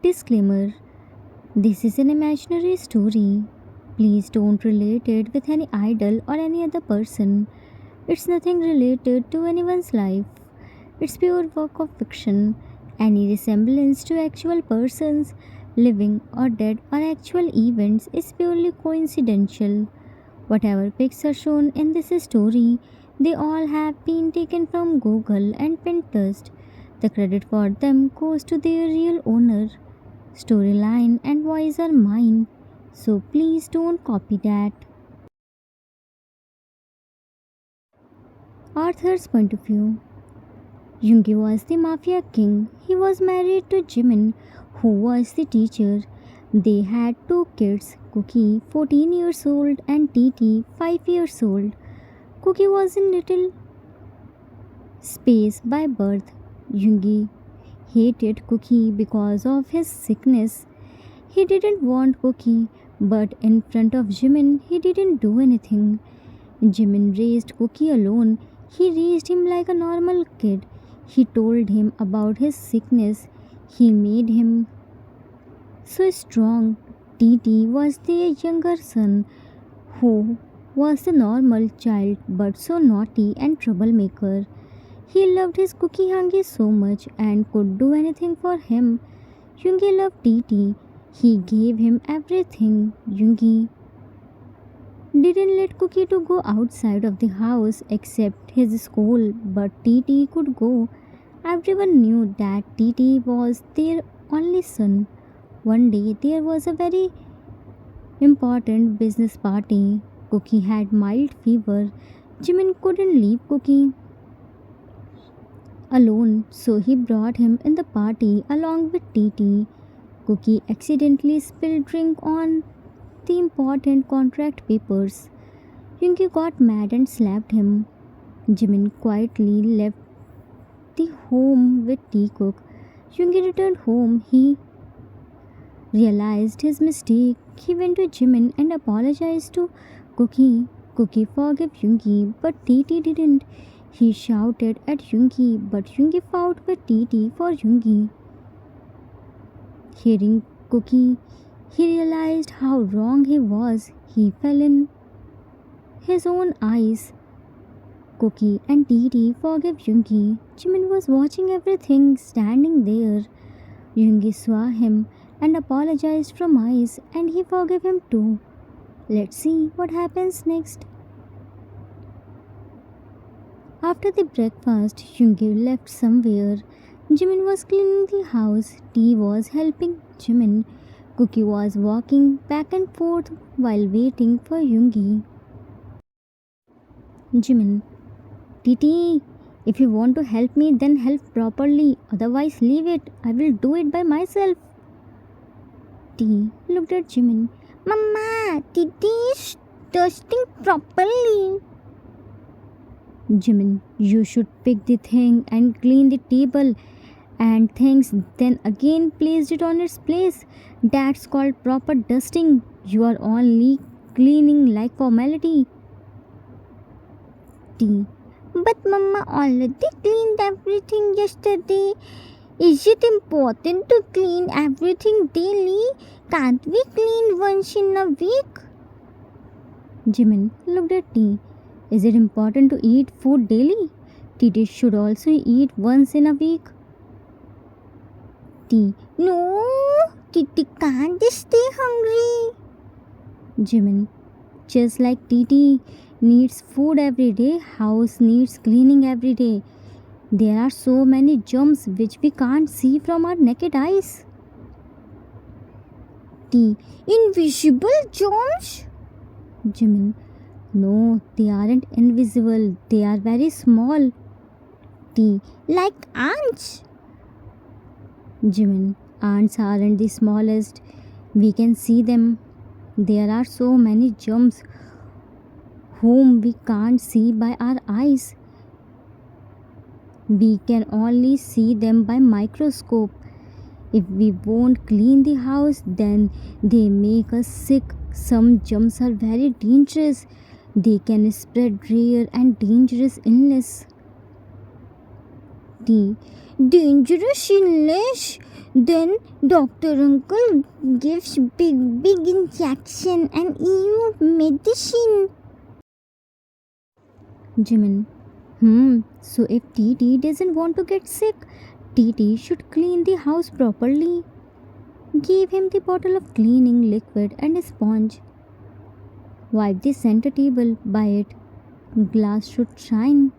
Disclaimer: this is an imaginary story. Please don't relate it with any idol or any other person. It's nothing related to anyone's life. It's pure work of fiction. Any resemblance to actual persons, living or dead, or actual events is purely coincidental. Whatever pics are shown in this story, they all have been taken from Google and Pinterest. The credit for them goes to their real owner. Storyline and voice are mine, so please don't copy that. Arthur's point of view. Jungi was the mafia king. He was married to Jimin, who was the teacher. They had two kids, Cookie, 14 years old, and Titi, 5 years old. Cookie was in little space by birth. Jungi hated Cookie because of his sickness. He didn't want Cookie, but in front of Jimin, he didn't do anything. Jimin raised Cookie alone. He raised him like a normal kid. He told him about his sickness. He made him so strong. Titi was their younger son, who was the normal child but so naughty and troublemaker. He loved his Cookie Hangi so much and could do anything for him. Yungi loved Titi. He gave him everything. Yungi didn't let Cookie to go outside of the house except his school, but Titi could go. Everyone knew that Titi was their only son. One day there was a very important business party. Cookie had mild fever. Jimin couldn't leave Cookie alone, so he brought him in the party along with Titi. Cookie accidentally spilled drink on the important contract papers. Yungi got mad and slapped him. Jimin quietly left the home with tea cook. Yungi returned home. He realized his mistake. He went to Jimin and apologized to Cookie. Cookie forgave Yungi, but Titi didn't. He shouted at Yungi, but Yungi fought with Titi for Yungi. Hearing Cookie, he realized how wrong he was. He fell in his own eyes. Cookie and Titi forgave Yungi. Jimin was watching everything, standing there. Yungi saw him and apologized from eyes, and he forgave him too. Let's see what happens next. After the breakfast, Yungi left somewhere. Jimin was cleaning the house. T was helping Jimin. Cookie was walking back and forth while waiting for Yungi. Jimin: Titi, if you want to help me, then help properly. Otherwise, leave it. I will do it by myself. T looked at Jimin. Mama, Titi is dusting properly. Jimin: you should pick the thing and clean the table and things, then again placed it on its place. That's called proper dusting. You are only cleaning like formality. T: but Mama already cleaned everything yesterday. Is it important to clean everything daily? Can't we clean once in a week? Jimin looked at T. Is it important to eat food daily? Titi should also eat once in a week. T: no, Titi can't stay hungry. Jimin: just like Titi needs food every day, house needs cleaning every day. There are so many germs which we can't see from our naked eyes. T: invisible germs? Jimin: no, they aren't invisible. They are very small. T: like ants? Jimin: ants aren't the smallest. We can see them. There are so many germs whom we can't see by our eyes. We can only see them by microscope. If we won't clean the house, then they make us sick. Some germs are very dangerous. They can spread rare and dangerous illness. T. Dangerous illness. Then Doctor Uncle gives big injection and EU medicine. Jimin. So if TT doesn't want to get sick, TT should clean the house properly. Give him the bottle of cleaning liquid and a sponge. Wipe the center table by it. Glass should shine.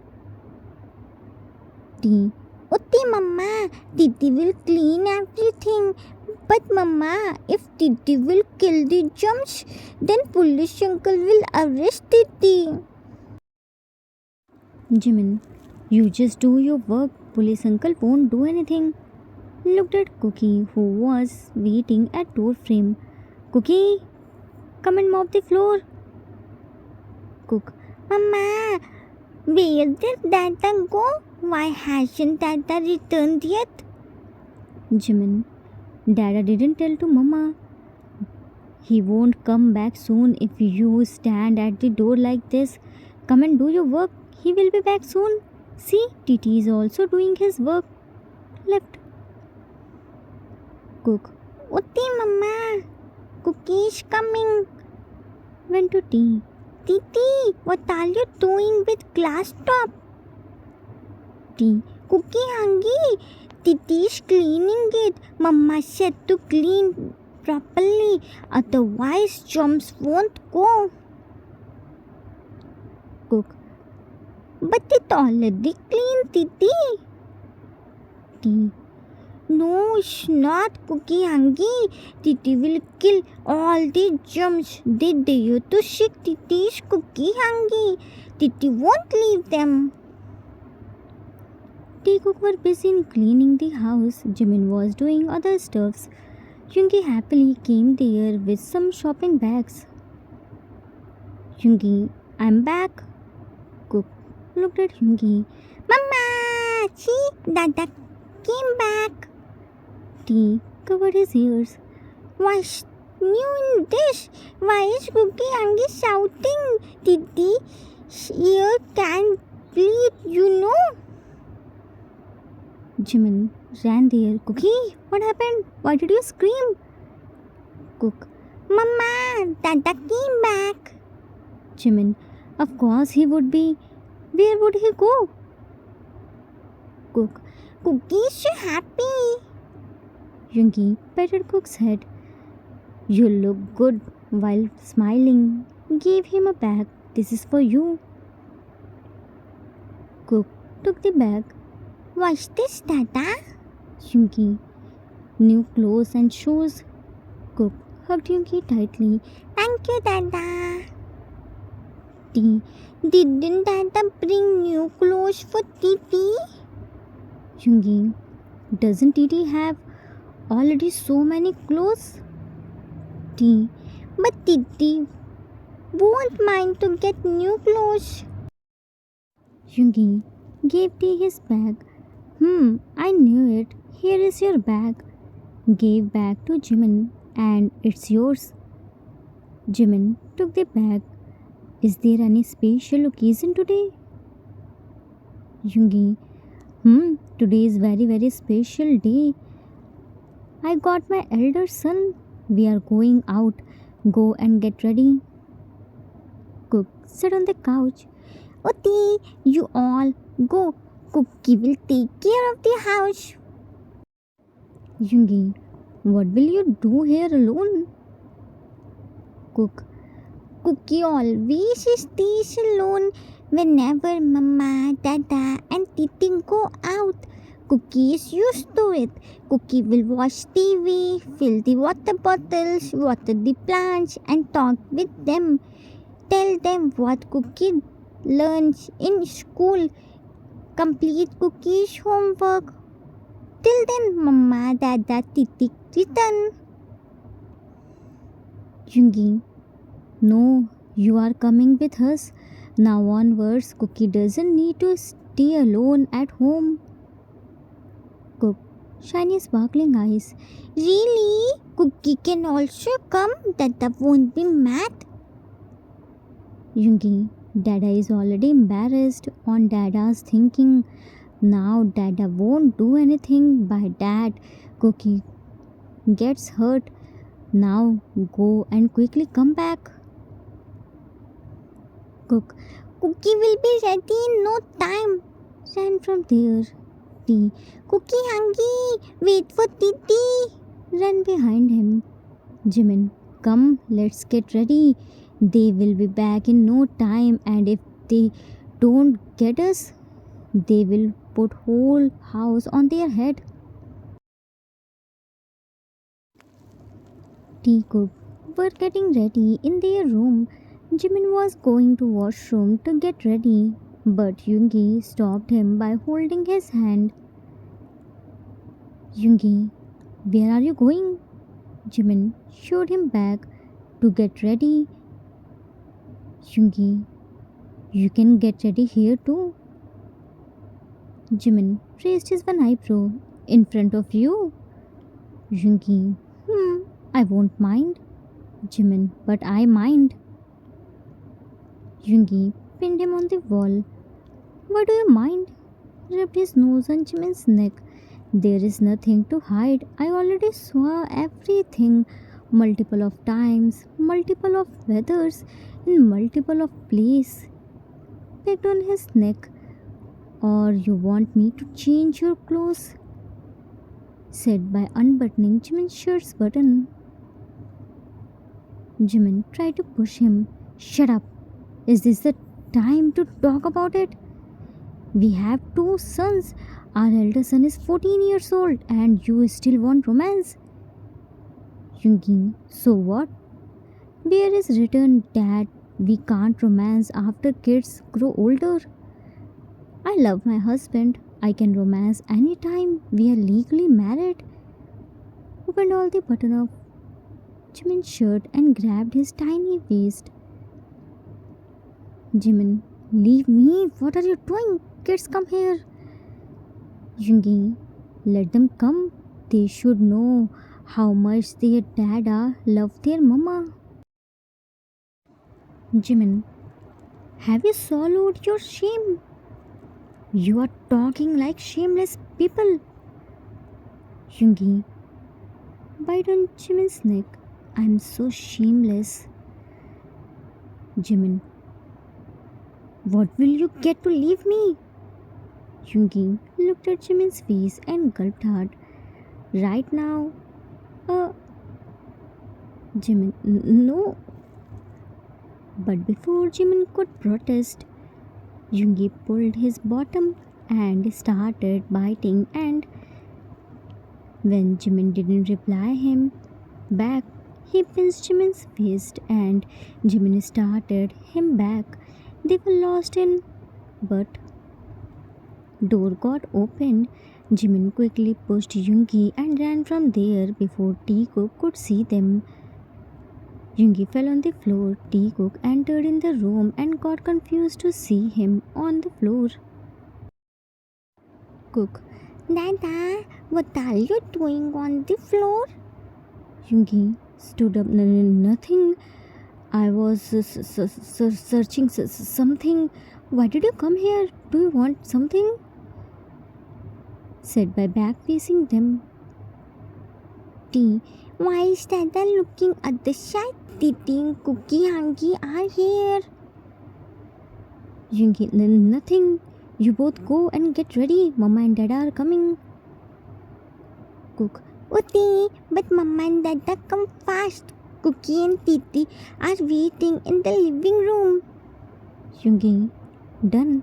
T. Utti Mama, Titi will clean everything. But Mama, if Titi will kill the germs, then police uncle will arrest Titi. Jimin, you just do your work. Police uncle won't do anything. Looked at Cookie, who was waiting at door frame. Cookie, come and mop the floor. Cook, Mama, where did Dada go? Why hasn't Dada returned yet? Jimin, Dada didn't tell to Mama. He won't come back soon if you stand at the door like this. Come and do your work. He will be back soon. See, Titi is also doing his work. Left. Cook, Utti Mama, Cookie is coming. Went to tea. Titi, what are you doing with glass top? Tea. Cookie hungry. Titi is cleaning it. Mama said to clean properly, otherwise germs won't go. Cook. But it already clean, Titi. Tea. No, it's not Cookie hungry. Titi will kill all the germs. They dare to shake Titi's Cookie hungry. Titi won't leave them. Tea cook were busy in cleaning the house. Jimin was doing other stuffs. Yoongi happily came there with some shopping bags. Yoongi, I'm back. Cook looked at Yoongi. Mama, see, Dada came back. Tea covered his ears. What's new in this? Why is Cookie Angie shouting? Titi's ear can bleed, you know. Jimin ran there. Cookie, what happened? Why did you scream? Cook, Mama, Dada came back. Jimin, of course he would be. Where would he go? Cook, Cookie is so happy. Yoongi patted Cook's head. You look good while smiling. Gave him a bag. This is for you. Cook took the bag. What's this, Dada? Yoongi. New clothes and shoes. Cook hugged Yoongi tightly. Thank you, Dada. Tea. Didn't Dada bring new clothes for Titi? Yoongi. Doesn't Titi have already so many clothes? Tea. But Titi won't mind to get new clothes. Yoongi gave Tea his bag. I knew it. Here is your bag. Gave bag to Jimin, and it's yours. Jimin took the bag. Is there any special occasion today? Yoongi. Today is very special day. I got my elder son. We are going out. Go and get ready. Cook sat on the couch. Uti, you all go. Cookie will take care of the house. Yoongi, what will you do here alone? Cook, Cookie always stays alone whenever Mama, Dada and Titi go out. Cookie is used to it. Cookie will watch TV, fill the water bottles, water the plants and talk with them. Tell them what Cookie learns in school. Complete Cookie's homework. Till then, Mama, Dada, Titi return. Yoongi, no, you are coming with us. Now onwards, Cookie doesn't need to stay alone at home. Cook, shiny sparkling eyes. Really? Cookie can also come? Dada won't be mad? Yoongi, Dada is already embarrassed on Dada's thinking. Now Dada won't do anything by Dad. Cookie gets hurt. Now go and quickly come back. Cook. Cookie will be ready in no time. Ran from there. Tea. Cookie hungry. Wait for Titi. Ran behind him. Jimin. Come, let's get ready. They will be back in no time, and if they don't get us, they will put whole house on their head. Teacup were getting ready in their room. Jimin was going to washroom to get ready, but Yoongi stopped him by holding his hand. Yoongi, where are you going? Jimin showed him back to get ready. Yoongi, you can get ready here too. Jimin raised his one eyebrow. In front of you? Yoongi, I won't mind. Jimin, but I mind. Yoongi pinned him on the wall. Why do you mind? Rubbed his nose on Jimin's neck. There is nothing to hide. I already saw everything multiple of times, multiple of weathers, in multiple of places. Pecked on his neck. Or you want me to change your clothes? Said by unbuttoning Jimin's shirt's button. Jimin tried to push him. Shut up. Is this the time to talk about it? We have two sons. Our elder son is 14 years old and you still want romance. Yoongi, so what? Where is written that we can't romance after kids grow older? I love my husband. I can romance anytime we are legally married. Opened all the button of Jimin's shirt and grabbed his tiny waist. Jimin, leave me. What are you doing? Kids, come here. Yoongi, let them come. They should know how much their dada love their mama. Jimin, have you swallowed your shame? You are talking like shameless people. Yoongi, bite on Jimin's neck. I'm so shameless. Jimin, what will you get to leave me? Yoongi looked at Jimin's face and gulped hard. Right now? Jimin, no. But before Jimin could protest, Yoongi pulled his bottom and started biting, and when Jimin didn't reply him back, he pinched Jimin's waist and Jimin started him back. They were lost in, but door got opened. Jimin quickly pushed Yoongi and ran from there before Teacook could see them. Yoongi fell on the floor. Teacook entered in the room and got confused to see him on the floor. Cook, Dada, what are you doing on the floor? Yoongi stood up. Nothing. I was searching something. Why did you come here? Do you want something? Said by back facing them. T. Why is Dada looking at the side? Titi and Cookie Hangi are here. Yoongi, nothing. You both go and get ready. Mama and Dada are coming. Cook. Uti, but Mama and Dada come fast. Cookie and Titi are waiting in the living room. Yoongi, done.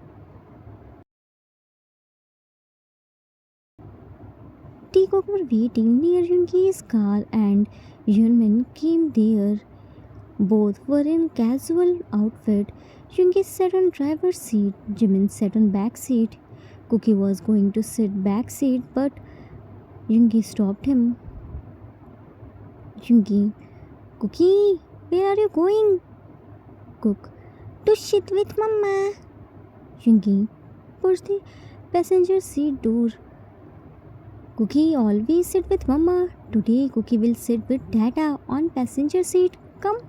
Teacock were waiting near Yoongi's car and Yunmin came there. Both were in casual outfit. Yoongi sat on driver's seat. Jimin sat on back seat. Cookie was going to sit back seat, but Yoongi stopped him. Yoongi, Cookie, where are you going? Cook, to sit with Mama. Yoongi pushed the passenger seat door. Cookie always sit with Mama. Today Cookie will sit with Dada on passenger seat. Come.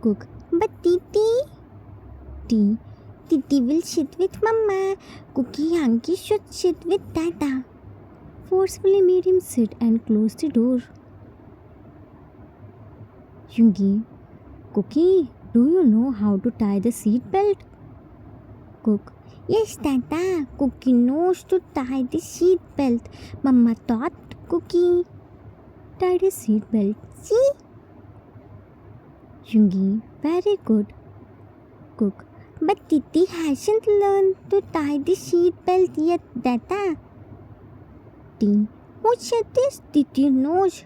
Cook, but Titi? T. Titi will sit with Mama. Cookie Hanky should sit with Dada. Forcefully made him sit and close the door. Yungi, Cookie, do you know how to tie the seat belt? Cook, Yes, Dada. Cookie knows to tie the seat belt. Mama taught Cookie. tied his seat belt. See? Yungi, very good. Cook, But Titi hasn't learned to tie the seat belt yet, Dada. T Who said this? Titi knows.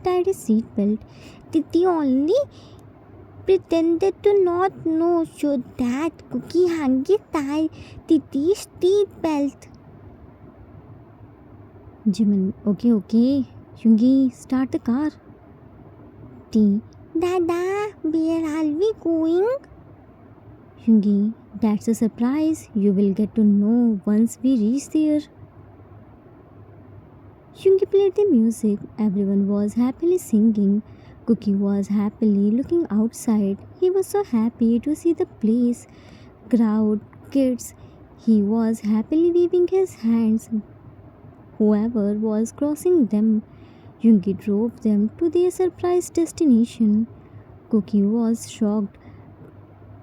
tied his seat belt. Titi only pretended to not know so that Cookie Hanky tied Titi's seat belt. Jimin, okay. Yungi, start the car. T Dada, where are we going? Yungi, that's a surprise. You will get to know once we reach there. Yungi played the music. Everyone was happily singing. Cookie was happily looking outside. He was so happy to see the place, crowd, kids. He was happily waving his hands. Whoever was crossing them, Yungi drove them to their surprise destination. Cookie was shocked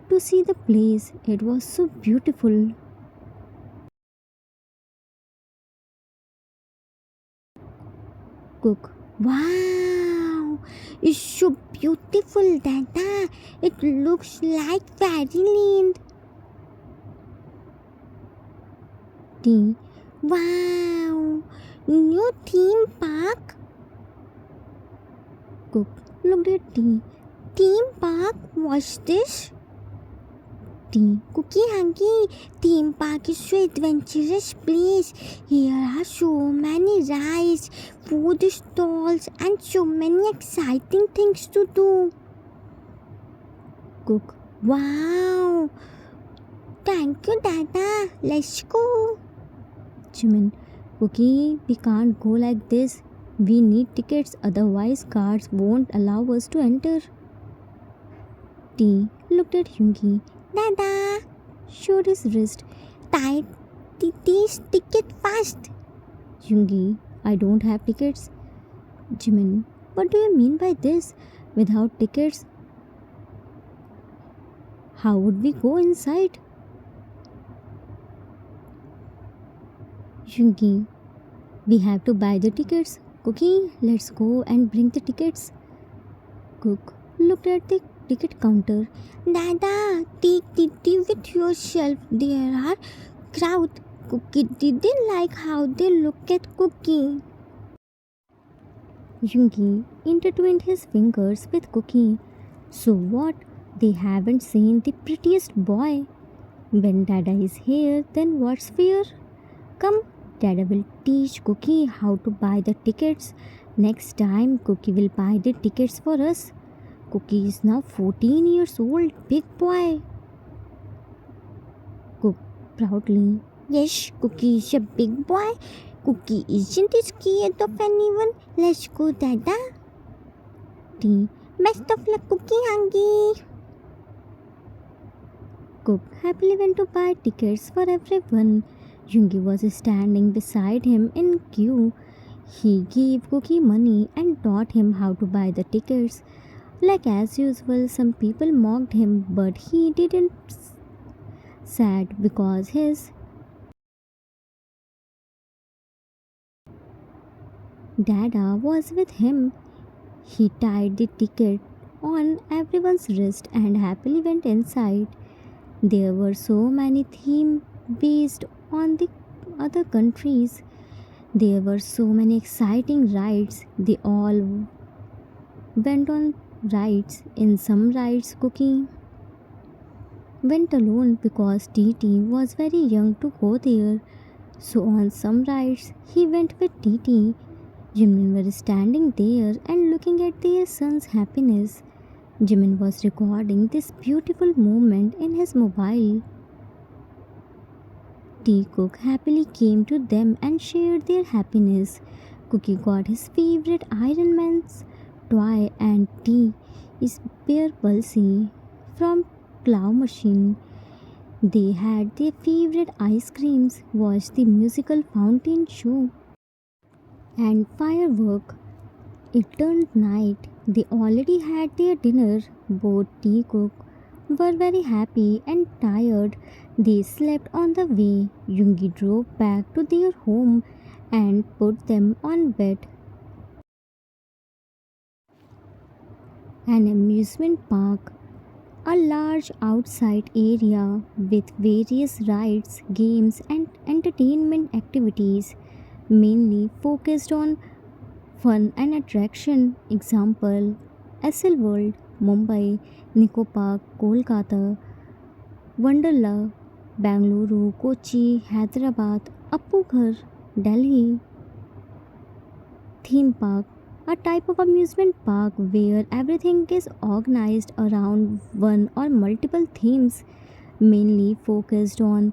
to see the place. It was so beautiful. Cook, Wow, it's so beautiful, Dada. It looks like fairyland. T Wow, new theme park. Cook looked at T. Theme park, what's this? T Cookie Hanky, theme park is so adventurous place. Here are so many rides, food stalls, and so many exciting things to do. Cook, Wow! Thank you, Dada. Let's go. Jimin, Cookie, we can't go like this. We need tickets, otherwise guards won't allow us to enter. T looked at Yungi, Dada, showed his wrist. tie Titi's ticket fast. Yungi, I don't have tickets. Jimin, what do you mean by this? Without tickets, how would we go inside? Yungi, we have to buy the tickets. Cookie, let's go and bring the tickets. Cook looked at the ticket counter. Dada, take Titi with yourself. There are crowd. Cookie didn't like how they look at Cookie. Yungi intertwined his fingers with Cookie. So what? They haven't seen the prettiest boy. When Dada is here, then what's fear? Come, Dada will teach Cookie how to buy the tickets. Next time, Cookie will buy the tickets for us. Cookie is now 14 years old, big boy. Cook proudly. Yes, Cookie is a big boy. Cookie isn't scared of anyone. Let's go, Dada. T. Best of luck, Cookie Hanky. Cook happily went to buy tickets for everyone. Yungi was standing beside him in queue. He gave Cookie money and taught him how to buy the tickets. Like as usual, some people mocked him, but he didn't sad because his Dada was with him. He tied the ticket on everyone's wrist and happily went inside. There were so many themes based on the other countries. There were so many exciting rides. They all went on rides. In some rides, Cookie went alone because TT was very young to go there. So on some rides, he went with TT. Jimin were standing there and looking at their son's happiness. Jimin was recording this beautiful moment in his mobile. T Cook happily came to them and shared their happiness. Cookie got his favorite Iron Man's toy and T is Bear Pulsey from Claw Machine. They had their favorite ice creams, watched the musical fountain show, and firework. It turned night. They already had their dinner. Both Teacock were very happy and tired. They slept on the way. Yungi drove back to their home and put them on bed. An amusement park, a large outside area with various rides, games, and entertainment activities, mainly focused on fun and attraction. Example: SL World, Mumbai, Nico Park, Kolkata, Wonderla, Bangalore, Kochi, Hyderabad, Appu Ghar, Delhi. Theme park, a type of amusement park where everything is organized around one or multiple themes, mainly focused on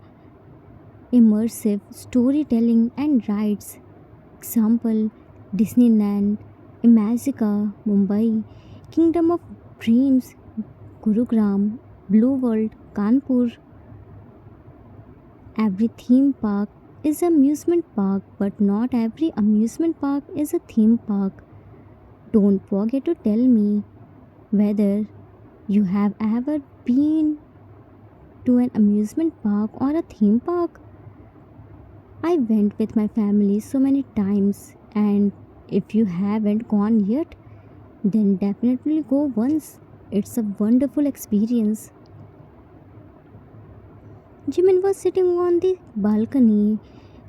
immersive storytelling and rides. Example: Disneyland, Imagica, Mumbai, Kingdom of Dreams, Gurugram, Blue World, Kanpur. Every theme park is an amusement park, but not every amusement park is a theme park. Don't forget to tell me whether you have ever been to an amusement park or a theme park. I went with my family so many times, and if you haven't gone yet, then definitely go once. It's a wonderful experience. Jimin was sitting on the balcony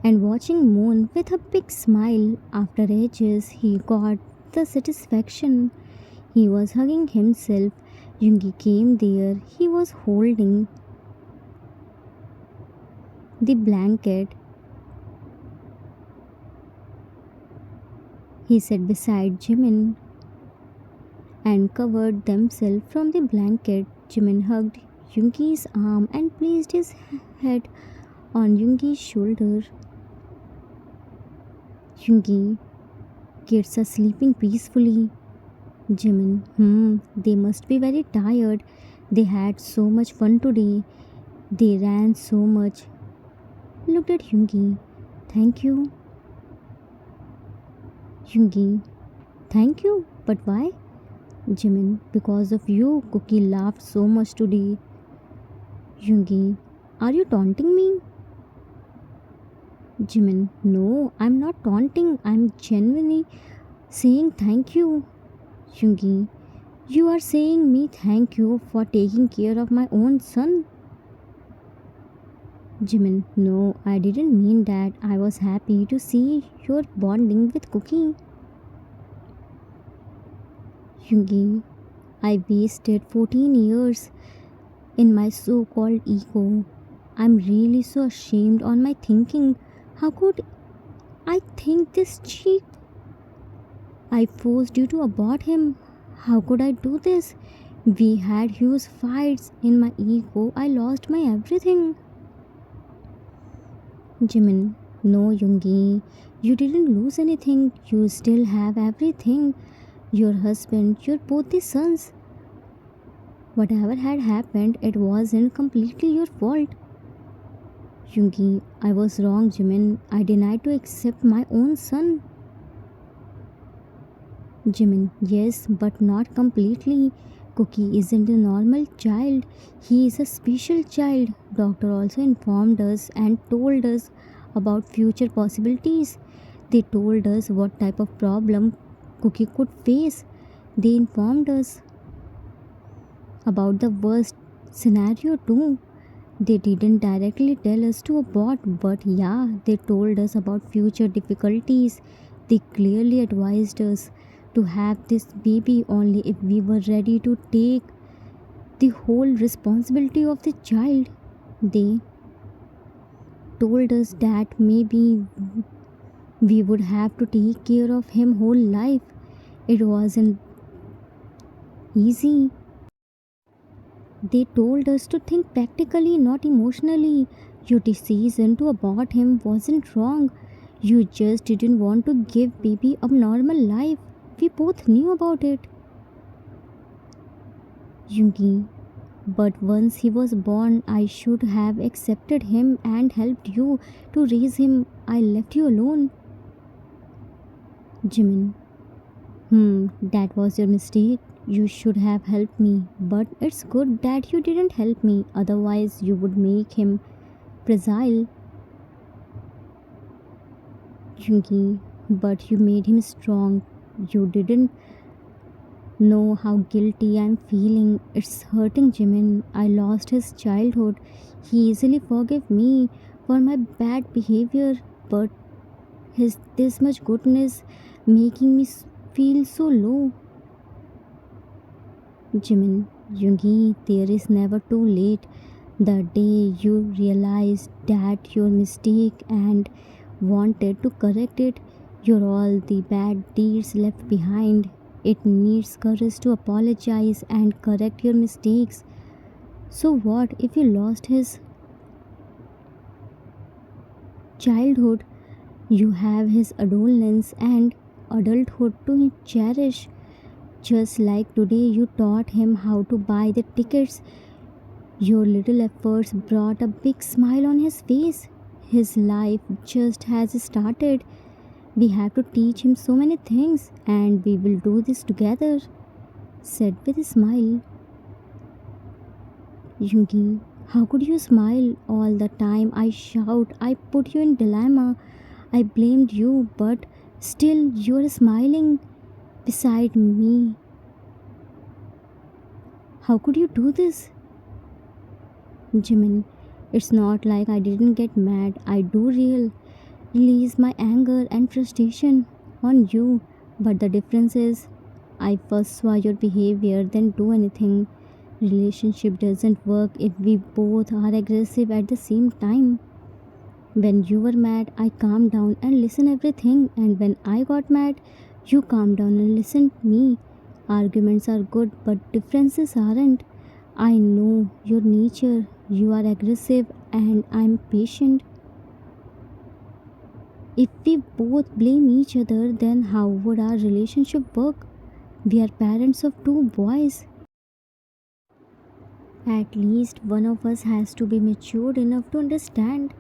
and watching Moon with a big smile. After ages, he got the satisfaction. He was hugging himself. Jungi came there. He was holding the blanket. He sat beside Jimin and covered themselves from the blanket. Jimin hugged Jungi's arm and placed his head on Jungi's shoulder. Jungi, kids are sleeping peacefully. Jimin, they must be very tired. They had so much fun today. They ran so much. Looked at Jungi. Thank you. Jungi, thank you. But why? Jimin, because of you, Cookie laughed so much today. Jungi, are you taunting me? Jimin, no, I'm not taunting. I'm genuinely saying thank you. Jungi, you are saying me thank you for taking care of my own son. Jimin, no, I didn't mean that. I was happy to see your bonding with Cookie. Jungi, I wasted 14 years in my so called ego. I'm really so ashamed on my thinking. How could I think this cheap? I forced you to abort him. How could I do this? We had huge fights. In my ego, I lost my everything. Jimin, no, Jungi, you didn't lose anything. You still have everything. Your husband, your both the sons. Whatever had happened, it wasn't completely your fault. Jungi, I was wrong, Jimin. I denied to accept my own son. Jimin, yes, but not completely. Cookie isn't a normal child. He is a special child. Doctor also informed us and told us about future possibilities. They told us what type of problem Cookie could face. They informed us about the worst scenario too. They didn't directly tell us to abort, but yeah, they told us about future difficulties. They clearly advised us to have this baby only if we were ready to take the whole responsibility of the child. They told us that maybe we would have to take care of him whole life. It wasn't easy. They told us to think practically, not emotionally. Your decision to abort him wasn't wrong. You just didn't want to give baby a normal life. We both knew about it. Jungi, But once he was born, I should have accepted him and helped you to raise him. I left you alone. Jimin, that was your mistake. You should have helped me. But it's good that you didn't help me, otherwise, you would make him fragile. Jungi, but you made him strong. You didn't know how guilty I'm feeling. It's hurting Jimin. I lost his childhood. He easily forgave me for my bad behavior, but his this much goodness making me feel so low. Jimin, Jungi, there is never too late. The day you realized that your mistake and wanted to correct it, you're all the bad deeds left behind. It needs courage to apologize and correct your mistakes. So, what if you lost his childhood? You have his adolescence and adulthood to cherish. Just like today, you taught him how to buy the tickets. Your little efforts brought a big smile on his face. His life just has started. We have to teach him so many things, and we will do this together, said with a smile. Yungi, how could you smile all the time? I shout, I put you in dilemma. I blamed you, but still you are smiling beside me. How could you do this? Jimin, it's not like I didn't get mad. I do release my anger and frustration on you, but the difference is I first saw your behavior, then do anything. Relationship doesn't work if we both are aggressive at the same time. When you were mad, I calmed down and listened everything, and when I got mad, you calmed down and listened me. Arguments are good, but differences aren't. I know your nature. You are aggressive and I'm patient. If we both blame each other, then how would our relationship work? We are parents of two boys. At least one of us has to be matured enough to understand.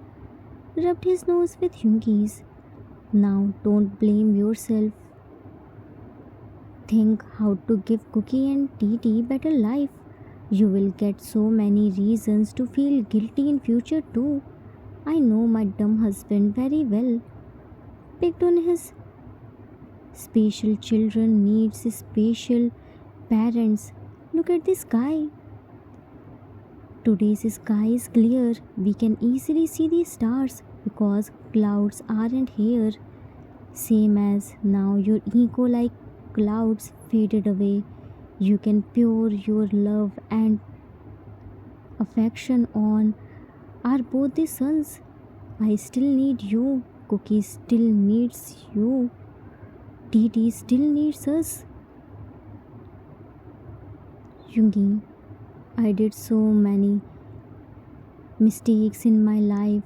Rubbed his nose with Yungi's. Now don't blame yourself. Think how to give Cookie and TT better life. You will get so many reasons to feel guilty in future too. I know my dumb husband very well. Picked on his special children needs special parents. Look at the sky. Today's sky is clear. We can easily see the stars because clouds aren't here. Same as now your ego like clouds faded away. You can pour your love and affection on are both the suns. I still need you. Cookie still needs you. TT still needs us. Yungi, I did so many mistakes in my life,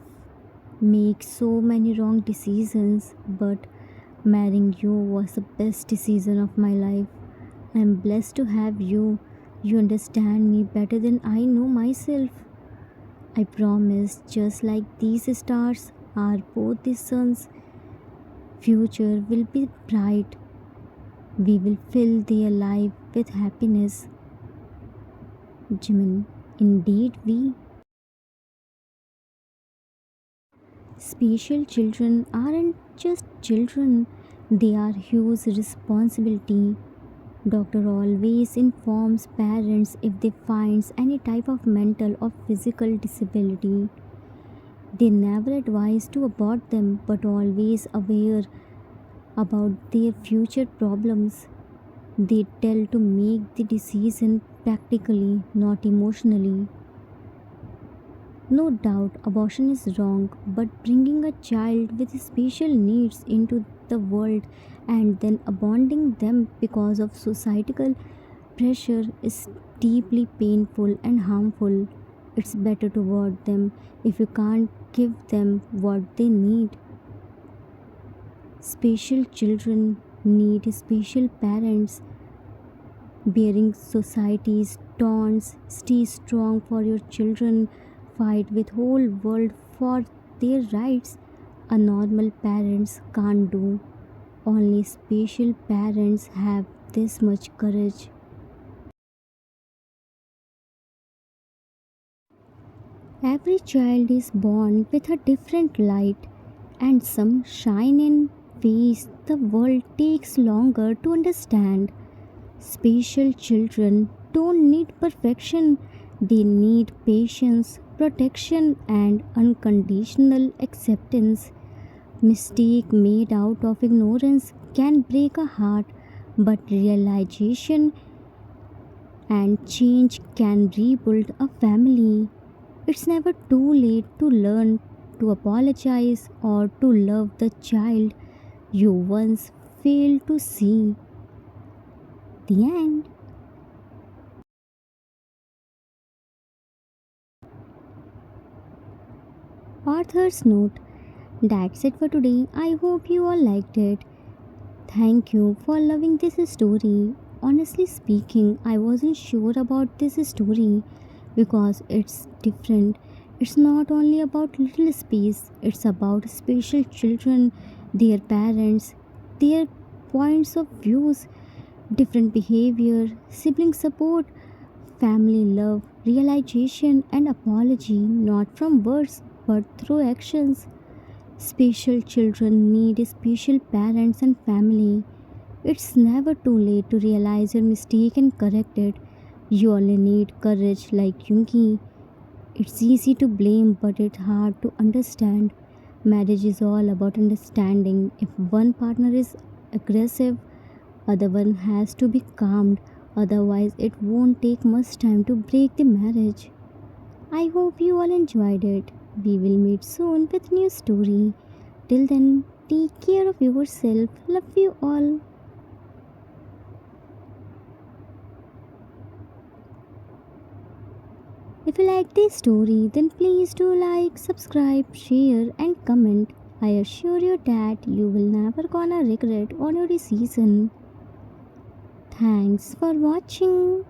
make so many wrong decisions, but marrying you was the best decision of my life. I am blessed to have you. You understand me better than I know myself. I promise, just like these stars are both the suns, future will be bright. We will fill their life with happiness. Jimin, indeed we. Special children aren't just children, they are huge responsibility. Doctor always informs parents if they finds any type of mental or physical disability. They never advise to abort them but always aware about their future problems. They tell to make the decision practically, not emotionally. No doubt abortion is wrong, but bringing a child with special needs into the world and then abandoning them because of societal pressure is deeply painful and harmful. It's better to ward them if you can't give them what they need. Special children need special parents, bearing society's Don't stay strong for your children. Fight with whole world for their rights. A normal parents can't do. Only special parents have this much courage. Every child is born with a different light, and some shine in ways the world takes longer to understand. Special children don't need perfection, they need patience, protection, and unconditional acceptance. Mistake made out of ignorance can break a heart, but realization and change can rebuild a family. It's never too late to learn, to apologize, or to love the child you once failed to see. The end. Author's note. That's it for today. I hope you all liked it. Thank you for loving this story. Honestly speaking, I wasn't sure about this story because it's different. It's not only about little space, it's about special children, their parents, their points of views, different behavior, sibling support, family love, realization and apology not from words but through actions. Special children need special parents and family. It's never too late to realize your mistake and correct it. You only need courage like Yungi. It's easy to blame, but it's hard to understand. Marriage is all about understanding. If one partner is aggressive, other one has to be calmed. Otherwise, it won't take much time to break the marriage. I hope you all enjoyed it. We will meet soon with new story. Till then, take care of yourself. Love you all. If you like this story, then please do like, subscribe, share, and comment. I assure you that you will never gonna regret on your decision. Thanks for watching.